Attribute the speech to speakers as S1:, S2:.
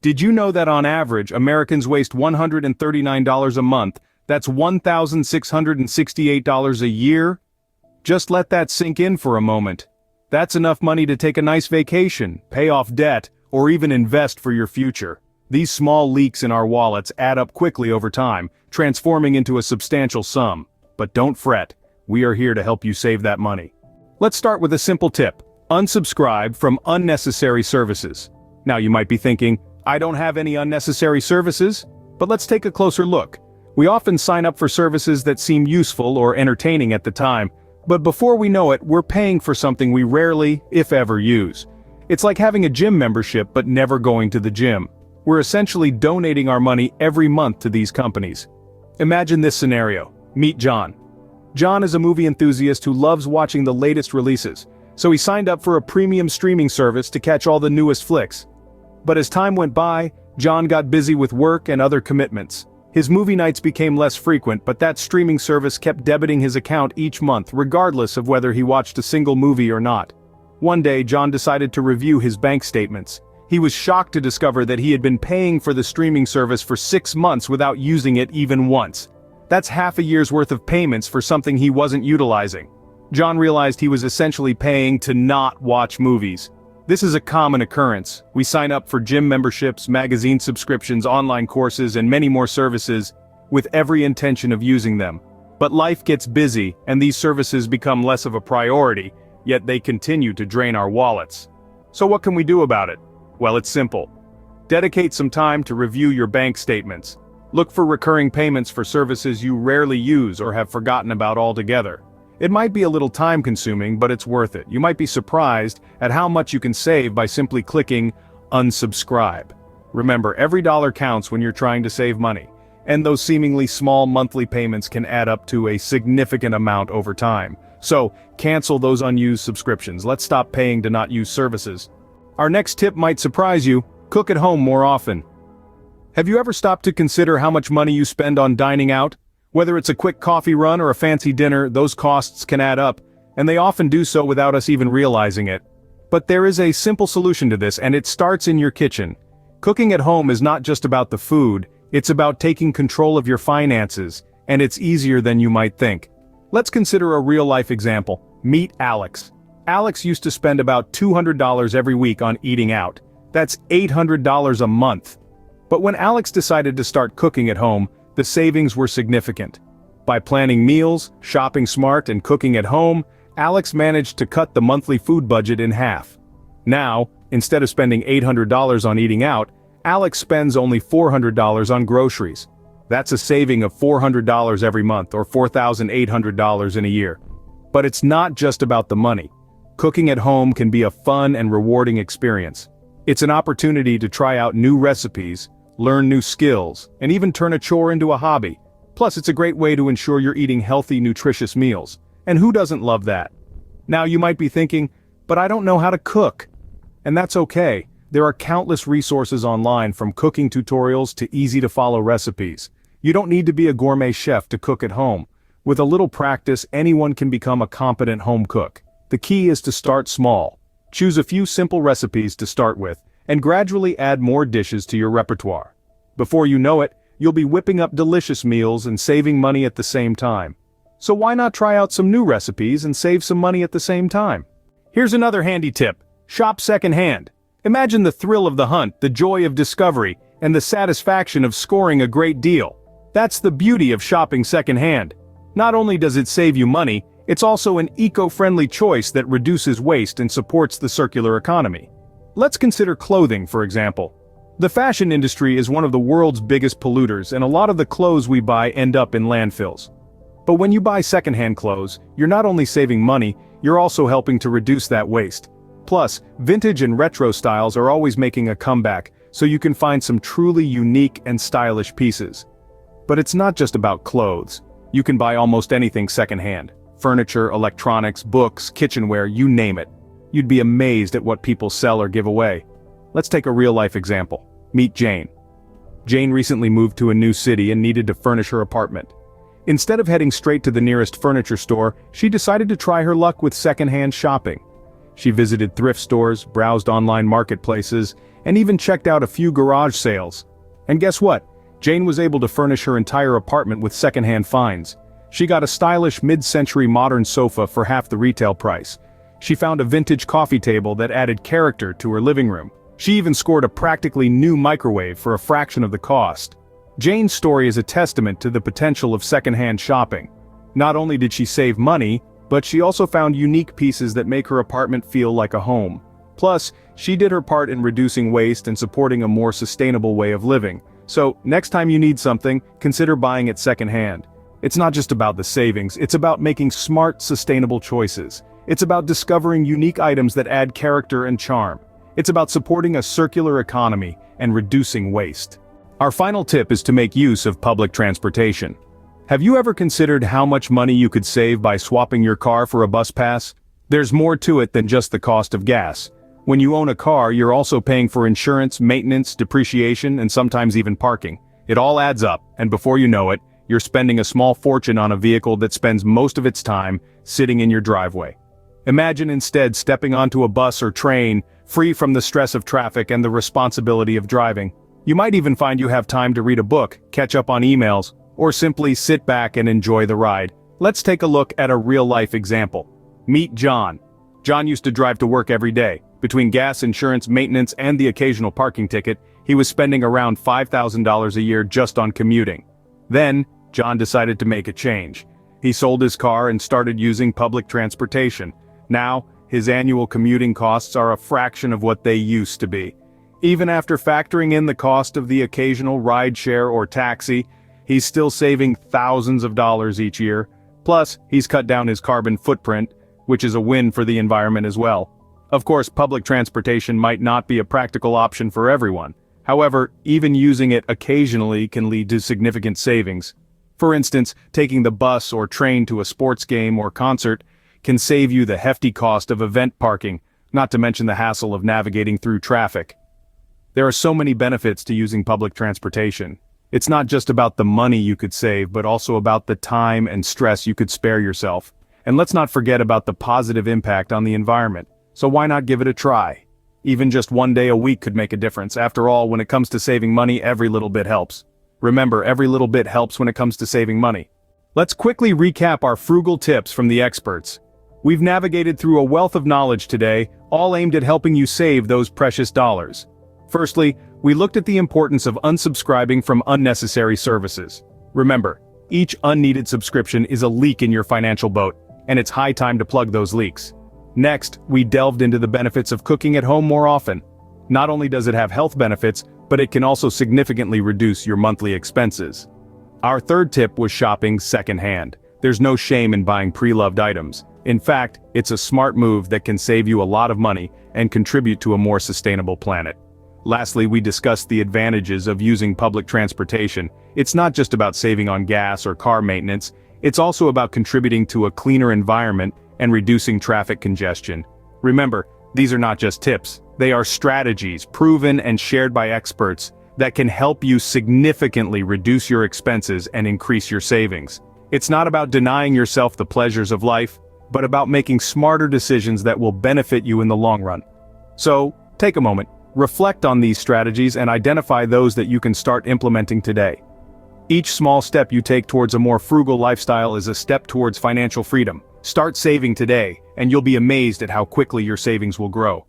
S1: Did you know that on average, Americans waste $139 a month? That's $1,668 a year? Just let that sink in for a moment. That's enough money to take a nice vacation, pay off debt, or even invest for your future. These small leaks in our wallets add up quickly over time, transforming into a substantial sum. But don't fret, we are here to help you save that money. Let's start with a simple tip. Unsubscribe from unnecessary services. Now you might be thinking, I don't have any unnecessary services, but let's take a closer look. We often sign up for services that seem useful or entertaining at the time, but before we know it, we're paying for something we rarely, if ever, use. It's like having a gym membership but never going to the gym. We're essentially donating our money every month to these companies. Imagine this scenario. Meet John. John is a movie enthusiast who loves watching the latest releases, so he signed up for a premium streaming service to catch all the newest flicks. But as time went by, John got busy with work and other commitments. His movie nights became less frequent, but that streaming service kept debiting his account each month regardless of whether he watched a single movie or not. One day, John decided to review his bank statements. He was shocked to discover that he had been paying for the streaming service for 6 months without using it even once. That's half a year's worth of payments for something he wasn't utilizing. John realized he was essentially paying to not watch movies. This is a common occurrence. We sign up for gym memberships, magazine subscriptions, online courses, and many more services, with every intention of using them. But life gets busy, and these services become less of a priority, yet they continue to drain our wallets. So what can we do about it? Well, it's simple. Dedicate some time to review your bank statements. Look for recurring payments for services you rarely use or have forgotten about altogether. It might be a little time-consuming, but it's worth it. You might be surprised at how much you can save by simply clicking unsubscribe. Remember, every dollar counts when you're trying to save money, and those seemingly small monthly payments can add up to a significant amount over time. So, cancel those unused subscriptions. Let's stop paying to not use services. Our next tip might surprise you. Cook at home more often. Have you ever stopped to consider how much money you spend on dining out? Whether it's a quick coffee run or a fancy dinner, those costs can add up, and they often do so without us even realizing it. But there is a simple solution to this, and it starts in your kitchen. Cooking at home is not just about the food, it's about taking control of your finances, and it's easier than you might think. Let's consider a real-life example. Meet Alex. Alex used to spend about $200 every week on eating out. That's $800 a month. But when Alex decided to start cooking at home, the savings were significant. By planning meals, shopping smart, and cooking at home, Alex managed to cut the monthly food budget in half. Now, instead of spending $800 on eating out, Alex spends only $400 on groceries. That's a saving of $400 every month, or $4,800 in a year. But it's not just about the money. Cooking at home can be a fun and rewarding experience. It's an opportunity to try out new recipes, learn new skills, and even turn a chore into a hobby. Plus, it's a great way to ensure you're eating healthy, nutritious meals. And who doesn't love that? Now you might be thinking, but I don't know how to cook. And that's okay. There are countless resources online, from cooking tutorials to easy-to-follow recipes. You don't need to be a gourmet chef to cook at home. With a little practice, anyone can become a competent home cook. The key is to start small. Choose a few simple recipes to start with, and gradually add more dishes to your repertoire. Before you know it, you'll be whipping up delicious meals and saving money at the same time. So why not try out some new recipes and save some money at the same time? Here's another handy tip. Shop secondhand. Imagine the thrill of the hunt, the joy of discovery, and the satisfaction of scoring a great deal. That's the beauty of shopping secondhand. Not only does it save you money, it's also an eco-friendly choice that reduces waste and supports the circular economy. Let's consider clothing, for example. The fashion industry is one of the world's biggest polluters, and a lot of the clothes we buy end up in landfills. But when you buy secondhand clothes, you're not only saving money, you're also helping to reduce that waste. Plus, vintage and retro styles are always making a comeback, so you can find some truly unique and stylish pieces. But it's not just about clothes. You can buy almost anything secondhand. Furniture, electronics, books, kitchenware, you name it. You'd be amazed at what people sell or give away. Let's take a real-life example. Meet Jane. Jane recently moved to a new city and needed to furnish her apartment. Instead of heading straight to the nearest furniture store, she decided to try her luck with secondhand shopping. She visited thrift stores, browsed online marketplaces, and even checked out a few garage sales. And guess what? Jane was able to furnish her entire apartment with secondhand finds. She got a stylish mid-century modern sofa for half the retail price. She found a vintage coffee table that added character to her living room. She even scored a practically new microwave for a fraction of the cost. Jane's story is a testament to the potential of secondhand shopping. Not only did she save money, but she also found unique pieces that make her apartment feel like a home. Plus, she did her part in reducing waste and supporting a more sustainable way of living. So, next time you need something, consider buying it secondhand. It's not just about the savings, it's about making smart, sustainable choices. It's about discovering unique items that add character and charm. It's about supporting a circular economy and reducing waste. Our final tip is to make use of public transportation. Have you ever considered how much money you could save by swapping your car for a bus pass? There's more to it than just the cost of gas. When you own a car, you're also paying for insurance, maintenance, depreciation, and sometimes even parking. It all adds up, and before you know it, you're spending a small fortune on a vehicle that spends most of its time sitting in your driveway. Imagine instead stepping onto a bus or train, free from the stress of traffic and the responsibility of driving. You might even find you have time to read a book, catch up on emails, or simply sit back and enjoy the ride. Let's take a look at a real-life example. Meet John. John used to drive to work every day. Between gas, insurance, maintenance, and the occasional parking ticket, he was spending around $5,000 a year just on commuting. Then, John decided to make a change. He sold his car and started using public transportation. Now, his annual commuting costs are a fraction of what they used to be. Even after factoring in the cost of the occasional rideshare or taxi, he's still saving thousands of dollars each year. Plus, he's cut down his carbon footprint, which is a win for the environment as well. Of course, public transportation might not be a practical option for everyone. However, even using it occasionally can lead to significant savings. For instance, taking the bus or train to a sports game or concert can save you the hefty cost of event parking, not to mention the hassle of navigating through traffic. There are so many benefits to using public transportation. It's not just about the money you could save, but also about the time and stress you could spare yourself. And let's not forget about the positive impact on the environment. So why not give it a try? Even just one day a week could make a difference. After all, when it comes to saving money, every little bit helps. Remember, every little bit helps when it comes to saving money. Let's quickly recap our frugal tips from the experts. We've navigated through a wealth of knowledge today, all aimed at helping you save those precious dollars. Firstly, we looked at the importance of unsubscribing from unnecessary services. Remember, each unneeded subscription is a leak in your financial boat, and it's high time to plug those leaks. Next, we delved into the benefits of cooking at home more often. Not only does it have health benefits, but it can also significantly reduce your monthly expenses. Our third tip was shopping secondhand. There's no shame in buying pre-loved items. In fact, it's a smart move that can save you a lot of money and contribute to a more sustainable planet. Lastly, we discussed the advantages of using public transportation. It's not just about saving on gas or car maintenance, it's also about contributing to a cleaner environment and reducing traffic congestion. Remember, these are not just tips, they are strategies proven and shared by experts that can help you significantly reduce your expenses and increase your savings. It's not about denying yourself the pleasures of life, but about making smarter decisions that will benefit you in the long run. So, take a moment, reflect on these strategies and identify those that you can start implementing today. Each small step you take towards a more frugal lifestyle is a step towards financial freedom. Start saving today, and you'll be amazed at how quickly your savings will grow.